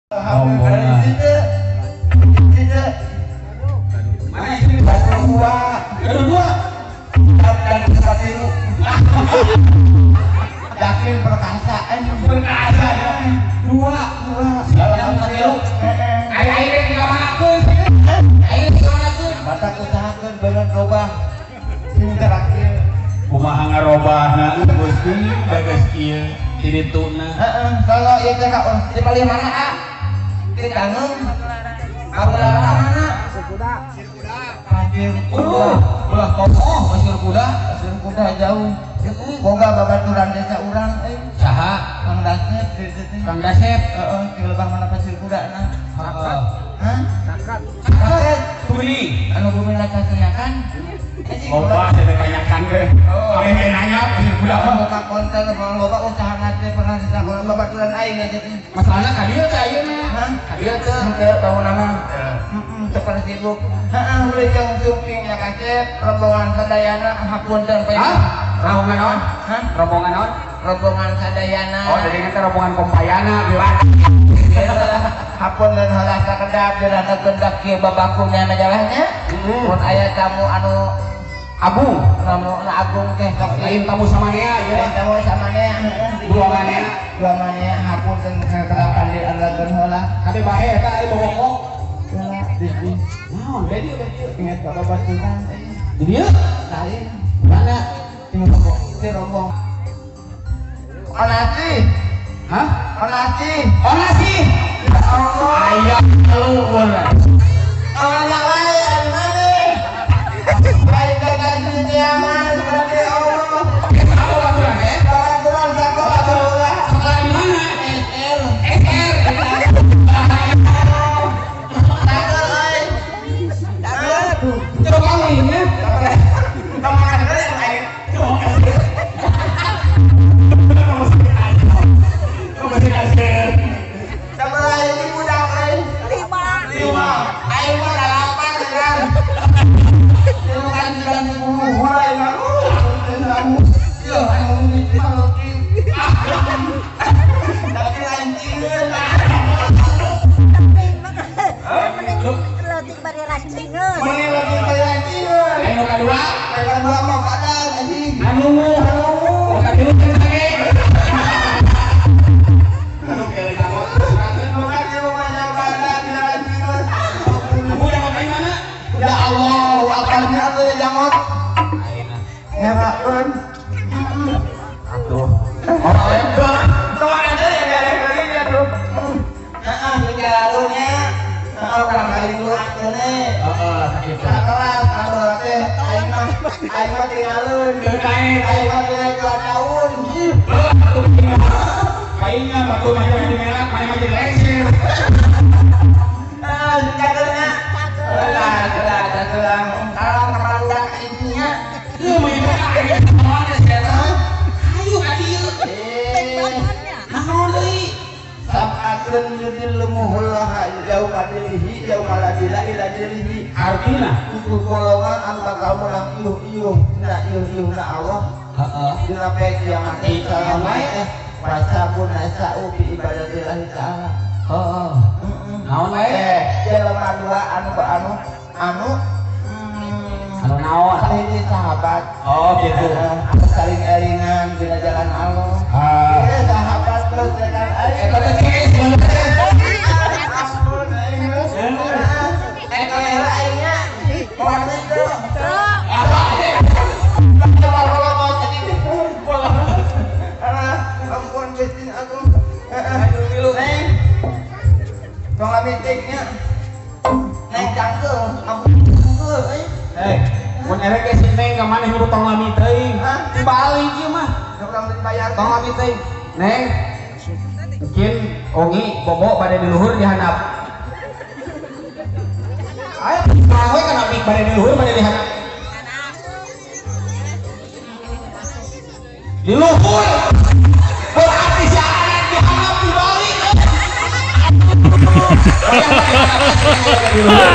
Mana ini dua, kedua, dan satu. Yakin perkasa, perkasa ya. Dua. Dalam satu. Air tiga manakeun. Air tiga manakeun. Mata usahakeun bener robah. Sing terakhir. Kumaha ngarobahna Gusti bagas kieu tidituna. Kalau ieu teh di paling mana ah? Di Tangeung. Kabelah mana? Kuda. Pasir kuda. Belah kokoh pasir kuda jauh. Boga babaturan desa urang Saha? Kang Dasep. Kang Dasep. Heeh, di lebah mana pasir kudana. Heeh. Hah? Sakat. Bumi. Anu bumi lacasnya kan? Loba teh kanyakan ge. Ame nanya pasir kuda mah Boga konten loba usaha nate pernah disakola babaturan aing aja teh. masalahna ka dieu teh ayeuna. Hah? Dieu teh Teu tahu nama. Tepat sibuk. Heeh, beli jeung syuting ya Kacep, rombongan sadayana hapunten bae. Rombongan naon? Hah? Rombongan naon? Rombongan sadayana. Oh, jadi kita rombongan kompayana bilang. Hapunten heula sakedap dirana kendak kieu babakunya najalahnya. Mun aya tamu anu Agung. tamu agung teh sok Lain tamu samanea ya. tamu samanea. Duanganea hapunten sakedap di anggakeun heula. Kade bae eta aya bobokok. Di Naon bedi ingat bapak baturan di dieu? lain Mana? si rombong onasi Hah? onasi Oh nasi. ya Allah Aya luhur. anak lain mana baik dengan jangan berarti Allah Apa baturan baturan sako baturan Sekolah di mana? SL SR. sako lain Coba kawinnya. kemana lain sama lain ini budak lain lima ayo mah delapan kan lima kan sembilan puluh mulai baru kamu yo anu ini lagi tapi lain tinggal Letik bari rancingeun. ini lagi kayak tinggal Anu kadua, kayak dua mau kadang anjing anu kadieu teh lagi. Abu yang ngapain mana? ya Allah apanya tuh ya jamot ngerakeun Atuh. soal ada yang gara-gara ini tuh heeh tinggalnya orang kali dua kene Heeh, sakitu. kelas anu teh aing mah tinggalin Terkait aing mah tinggal 2 tahun kayaknya batu macam di merah, mana macam lengser. tinggalnya jelas kalau keranjang intinya Ieu mah ieu ayo mana saya. Ayo kadieu. Naon deui? sab'atun yudillumuhullah jauh kadilihi jauh maladila ila dilihi Artina. itu golongan anta kamu lang iuh na Allah Heeh. dina pe kiamat salamai fasabun nasa'u bi ibadatillahi ta'ala Heeh. Naon wae? jelema dua anu Anu naon? sahiji sahabat Oh gitu. anu saling elingan dina jalan Allah sahabat terus jalan Eta teh geus ampun aing geus era aingnya orang itu ampun Gusti aku neng tong lamitiknya neng cangkeul ampun cangkeul mun erek ge si Neng ka maneh nyuruh tong lami teuing. Dibalik ieu mah. orang dibayar Tong lami teuing. Neng. Mungkin Ogi bobo pada di luhur dihandap. Ayo we kana mik pada di luhur pada dihandap. Di luhur. Berarti si anak dihandap dibalik. Di luhur.